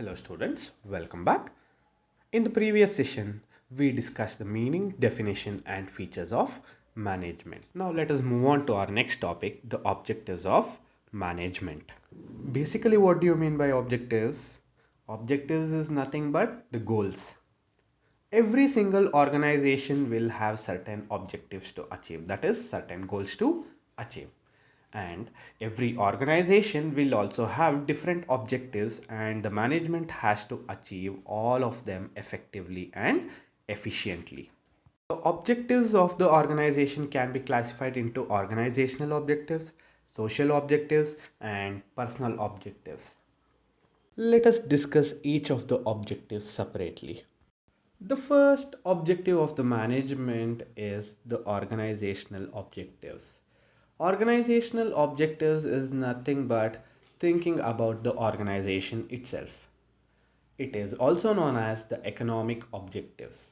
Hello students, welcome back. In the previous session, we discussed the meaning, definition and features of management. Now let us move on to our next topic, the objectives of management. Basically, what do you mean by objectives? Objectives is nothing but the goals. Every single organization will have certain objectives to achieve, that is certain goals to achieve, and every organization will also have different objectives, and the management has to achieve all of them effectively and efficiently. The objectives of the organization can be classified into organizational objectives, social objectives and personal objectives. Let us discuss each of the objectives separately. The first objective of the management is the organizational objectives. Organizational objectives is nothing but thinking about the organization itself. It is also known as the economic objectives.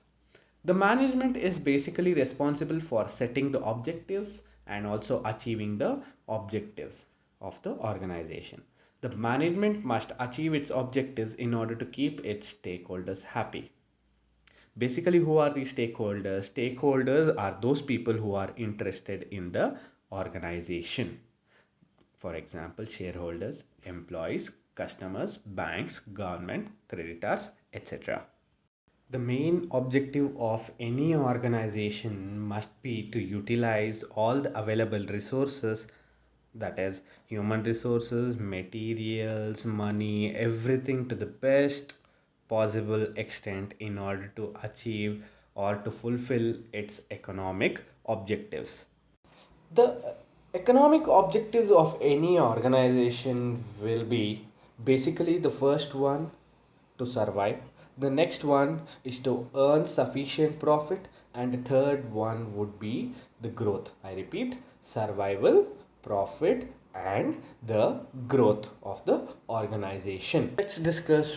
The management is basically responsible for setting the objectives and also achieving the objectives of the organization. The management must achieve its objectives in order to keep its stakeholders happy. Basically, who are the stakeholders? Stakeholders are those people who are interested in the organization. For example, shareholders, employees, customers, banks, government, creditors, etc. The main objective of any organization must be to utilize all the available resources, that is human resources, materials, money, everything to the best possible extent in order to achieve or to fulfill its economic objectives. The economic objectives of any organization will be basically the first one to survive, the next one is to earn sufficient profit, and the third one would be the growth. I repeat, survival, profit and the growth of the organization. Let's discuss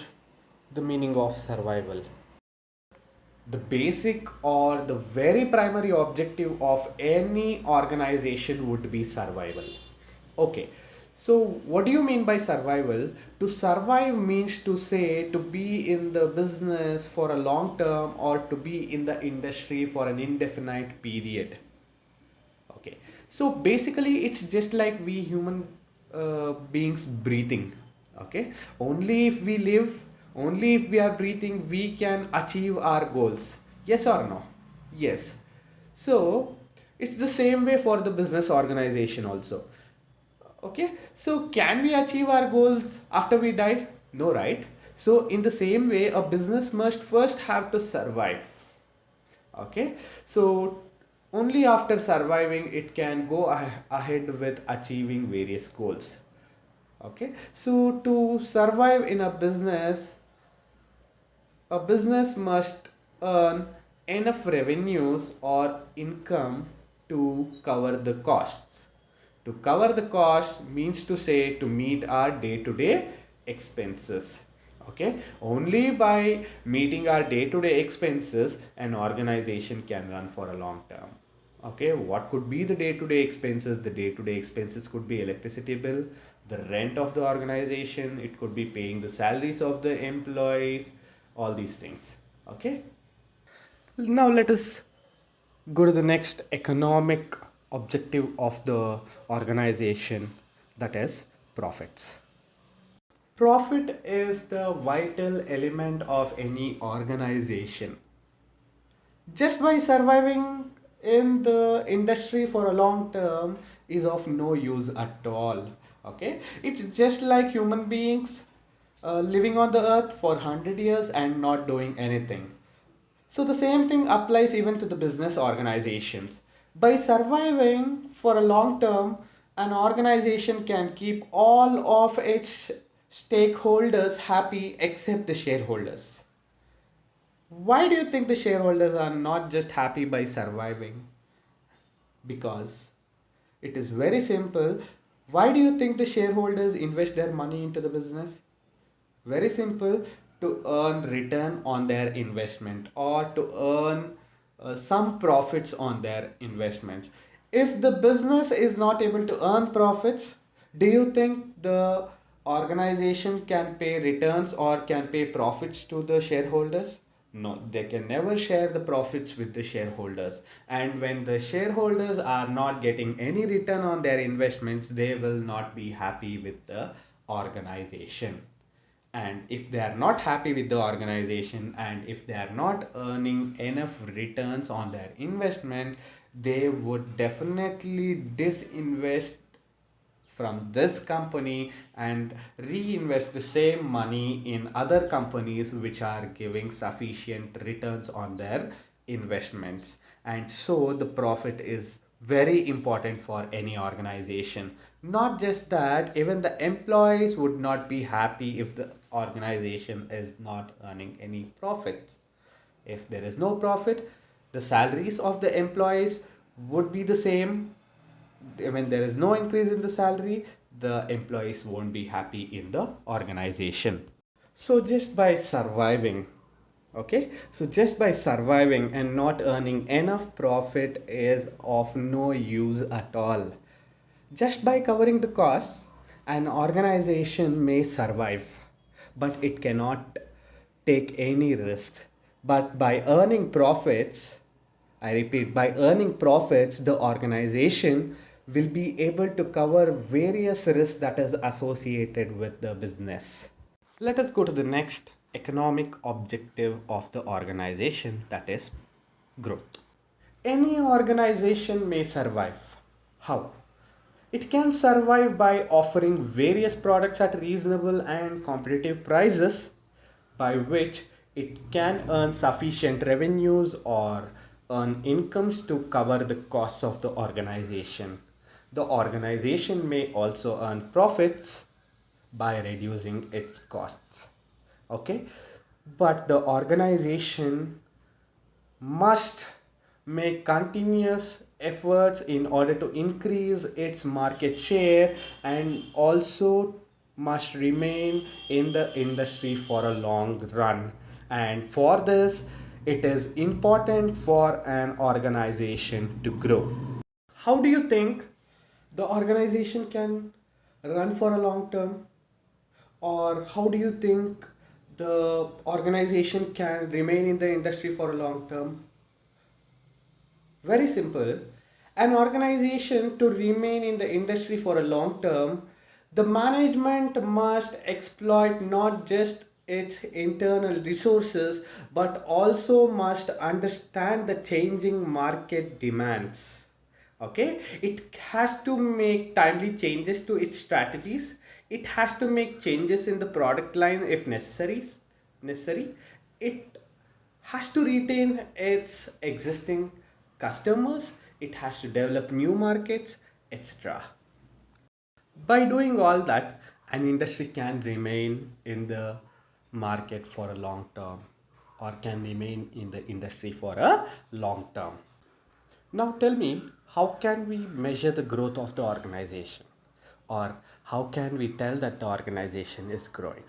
the meaning of survival. The basic or the very primary objective of any organization would be survival. Okay, so what do you mean by survival? To survive means to say to be in the business for a long term or to be in the industry for an indefinite period. Okay, so basically it's just like we human beings breathing. Okay, only if we live, only if we are breathing, we can achieve our goals. Yes or no? Yes. So it's the same way for the business organization also. Okay, so can we achieve our goals after we die? No, right? So in the same way, a business must first have to survive. Okay, so only after surviving it can go ahead with achieving various goals. Okay, so to survive in a business must earn enough revenues or income to cover the costs. To cover the cost means to say to meet our day-to-day expenses. Okay, only by meeting our day-to-day expenses an organization can run for a long term. Okay, what could be the day-to-day expenses? The day-to-day expenses could be electricity bill, the rent of the organization, it could be paying the salaries of the employees, all these things. Okay, now let us go to the next economic objective of the organization, that is profits. Profit is the vital element of any organization. Just by surviving in the industry for a long term is of no use at all. Okay, it's just like human beings living on the earth for 100 years and not doing anything. So the same thing applies even to the business organizations. By surviving for a long term, an organization can keep all of its stakeholders happy except the shareholders. Why do you think the shareholders are not just happy by surviving? Because it is very simple. Why do you think the shareholders invest their money into the business? Very simple, to earn return on their investment or to earn some profits on their investments. If the business is not able to earn profits, do you think the organization can pay returns or can pay profits to the shareholders? No, they can never share the profits with the shareholders. And when the shareholders are not getting any return on their investments, they will not be happy with the organization. And if they are not happy with the organization and if they are not earning enough returns on their investment, they would definitely disinvest from this company and reinvest the same money in other companies which are giving sufficient returns on their investments. And so the profit is very important for any organization. Not just that, even the employees would not be happy if the organization is not earning any profits. If there is no profit, the salaries of the employees would be the same. When there is no increase in the salary, the employees won't be happy in the organization. So just by surviving, okay, so just by surviving and not earning enough profit is of no use at all. Just by covering the costs, an organization may survive, but it cannot take any risk. But by earning profits, I repeat, by earning profits, the organization will be able to cover various risks that is associated with the business. Let us go to the next economic objective of the organization, that is growth. Any organization may survive. How? It can survive by offering various products at reasonable and competitive prices, by which it can earn sufficient revenues or earn incomes to cover the costs of the organization. The organization may also earn profits by reducing its costs. Okay, but the organization must make continuous efforts in order to increase its market share and also must remain in the industry for a long run. And for this, it is important for an organization to grow. How do you think the organization can run for a long term? Or how do you think the organization can remain in the industry for a long term? Very simple. An organization to remain in the industry for a long term, the management must exploit not just its internal resources but also must understand the changing market demands. Okay, it has to make timely changes to its strategies. It has to make changes in the product line if necessary. It has to retain its existing customers, it has to develop new markets, etc. By doing all that, an industry can remain in the market for a long term or can remain in the industry for a long term. Now tell me, how can we measure the growth of the organization? Or how can we tell that the organization is growing?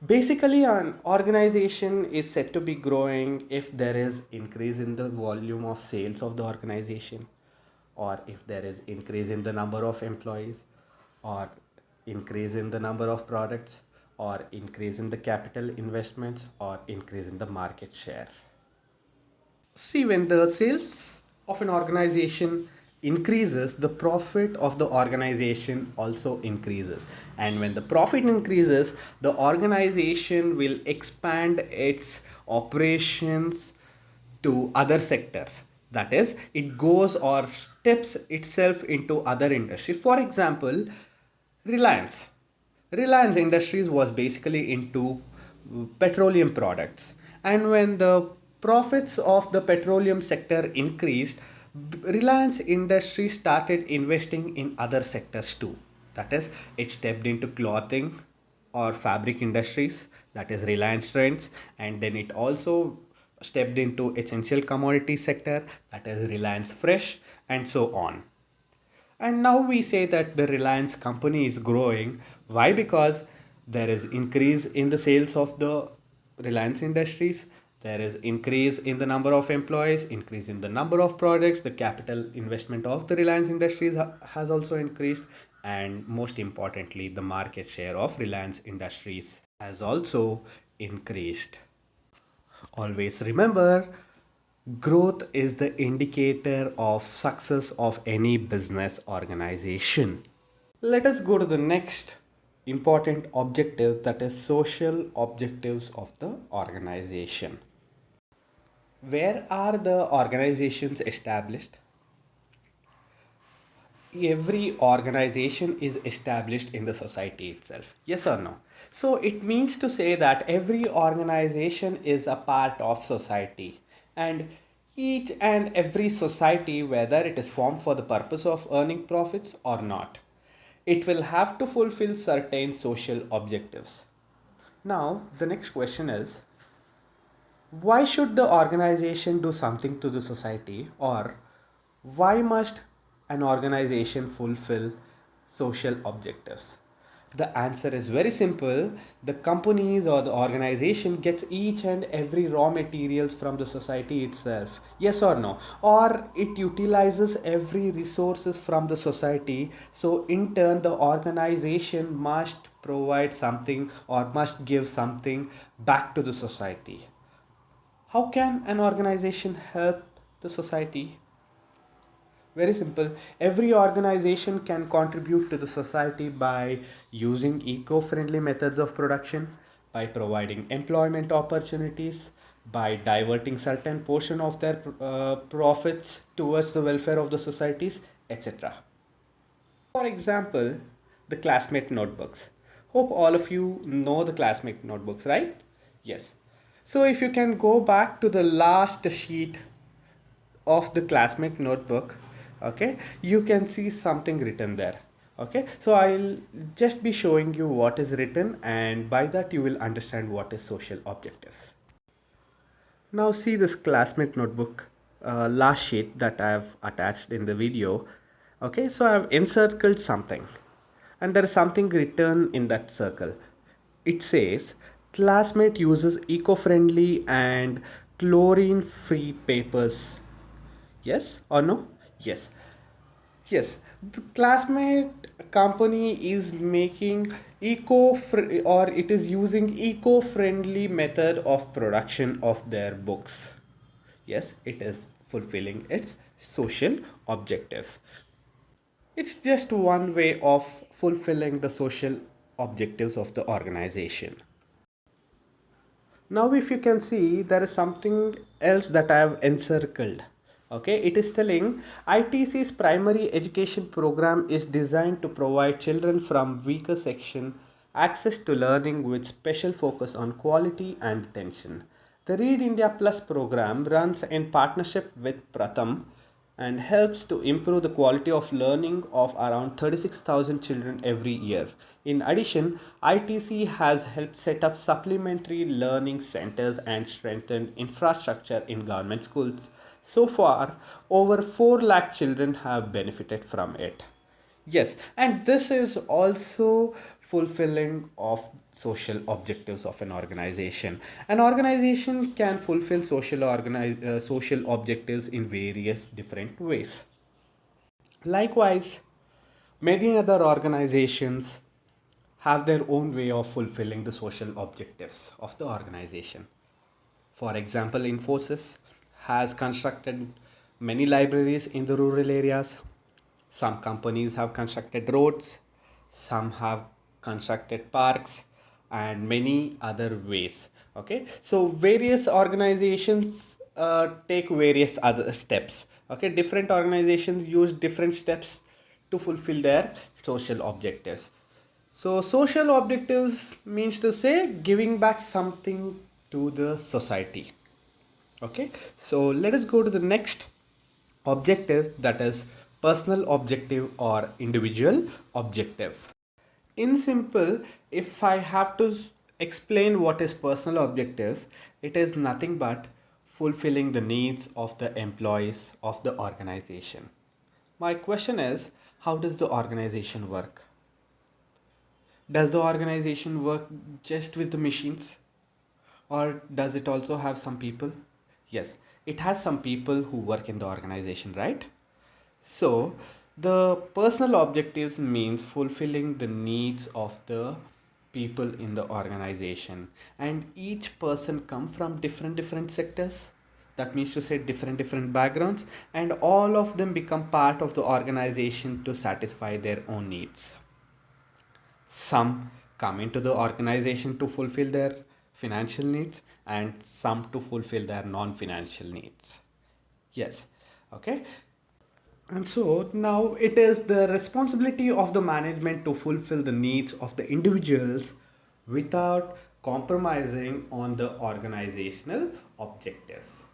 Basically, an organization is said to be growing if there is increase in the volume of sales of the organization, or if there is increase in the number of employees, or increase in the number of products, or increase in the capital investments, or increase in the market share. See, when the sales of an organization increases, the profit of the organization also increases. And when the profit increases, the organization will expand its operations to other sectors. That is, it goes or steps itself into other industries. For example, Reliance. Reliance Industries was basically into petroleum products. And when the profits of the petroleum sector increased, Reliance Industries started investing in other sectors too. That is, it stepped into clothing or fabric industries, that is Reliance Trends, and then it also stepped into essential commodity sector, that is Reliance Fresh, and so on. And now we say that the Reliance company is growing. Why? Because there is increase in the sales of the Reliance Industries. There is increase in the number of employees, increase in the number of products. The capital investment of the Reliance Industries has also increased, and most importantly, the market share of Reliance Industries has also increased. Always remember, growth is the indicator of success of any business organization. Let us go to the next important objective, that is social objectives of the organization. Where are the organizations established? Every organization is established in the society itself. Yes or no? So it means to say that every organization is a part of society, and each and every society, whether it is formed for the purpose of earning profits or not, it will have to fulfill certain social objectives. Now, the next question is, why should the organization do something to the society, or why must an organization fulfill social objectives? The answer is very simple. The companies or the organization gets each and every raw materials from the society itself. Yes or no? Or it utilizes every resources from the society. So in turn, the organization must provide something or must give something back to the society. How can an organization help the society? Very simple. Every organization can contribute to the society by using eco friendly methods of production, by providing employment opportunities, by diverting certain portion of their profits towards the welfare of the societies, etc. For example, the classmate notebooks. Hope all of you know the classmate notebooks, right? Yes. So if you can go back to the last sheet of the classmate notebook, okay, you can see something written there. Okay, so I'll just be showing you what is written, and by that you will understand what is social objectives. Now see this classmate notebook, last sheet that I have attached in the video. Okay, so I have encircled something, and there is something written in that circle. It says classmate uses eco-friendly and chlorine-free papers. Yes or no? Yes. Yes, the classmate company is making or it is using eco-friendly method of production of their books. Yes, it is fulfilling its social objectives. It's just one way of fulfilling the social objectives of the organization. Now if you can see, there is something else that I have encircled. Okay, it is telling ITC's primary education program is designed to provide children from weaker section access to learning with special focus on quality and attention. The Read India Plus program runs in partnership with Pratham and helps to improve the quality of learning of around 36,000 children every year. In addition, ITC has helped set up supplementary learning centers and strengthened infrastructure in government schools. So far, over 4 lakh children have benefited from it. Yes, and this is also fulfilling of social objectives of an organization. An organization can fulfill social objectives in various different ways. Likewise, many other organizations have their own way of fulfilling the social objectives of the organization. For example, Infosys has constructed many libraries in the rural areas. Some companies have constructed roads, some have constructed parks, and many other ways. Okay, so various organizations take various other steps. Okay, different organizations use different steps to fulfill their social objectives. So social objectives means to say giving back something to the society. Okay, so let us go to the next objective, that is personal objective or individual objective. In simple, if I have to explain what is personal objectives, it is nothing but fulfilling the needs of the employees of the organization. My question is, how does the organization work? Does the organization work just with the machines, or does it also have some people? Yes, it has some people who work in the organization, right? So The personal objectives means fulfilling the needs of the people in the organization, and each person come from different sectors. That means to say different backgrounds, and all of them become part of the organization to satisfy their own needs. Some come into the organization to fulfill their financial needs, and some to fulfill their non-financial needs. Yes. Okay. And so now it is the responsibility of the management to fulfill the needs of the individuals without compromising on the organizational objectives.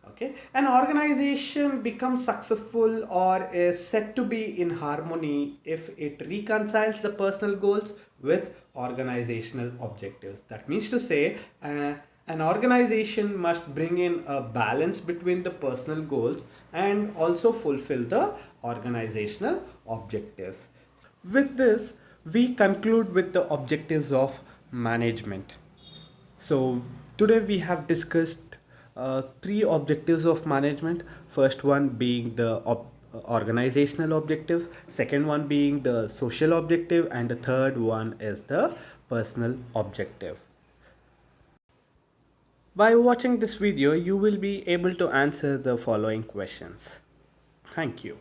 Okay, an organization becomes successful or is said to be in harmony if it reconciles the personal goals with organizational objectives. That means to say, an organization must bring in a balance between the personal goals and also fulfill the organizational objectives. With this, we conclude with the objectives of management. So today we have discussed three objectives of management. First one being the organizational objectives, second one being the social objective, and the third one is the personal objective. By watching this video, you will be able to answer the following questions. Thank you.